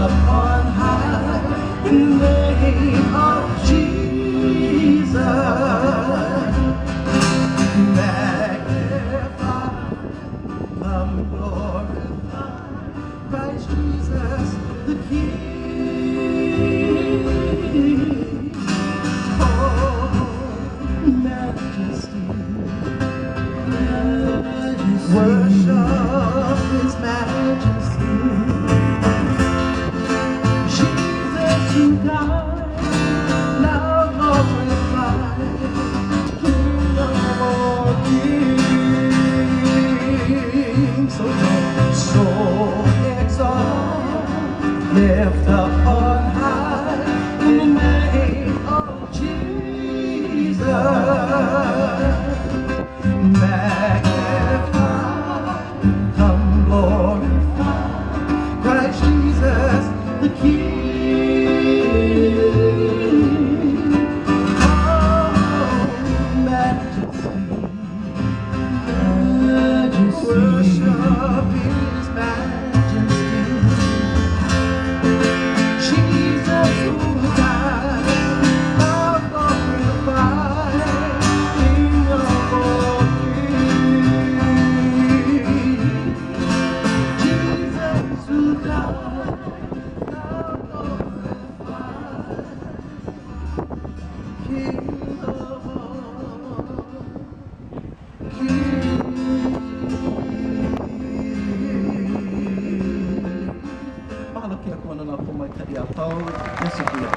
up on high in the name of Jesus. Magnify, come glorify Christ Jesus the King. Oh, Majesty, worship His Majesty. Jesus who died, now glorified, King of all kings. So exalt, lift up on high in the name of Jesus. Magnify, come glorify Christ Jesus the King. Oh, Majesty, worship His Majesty. Jesus who died, now glorified, King of all kings. Jesus who died, now glorified, King of all kings. Mahalo kina kona na po mai tari a pau, nesi ki a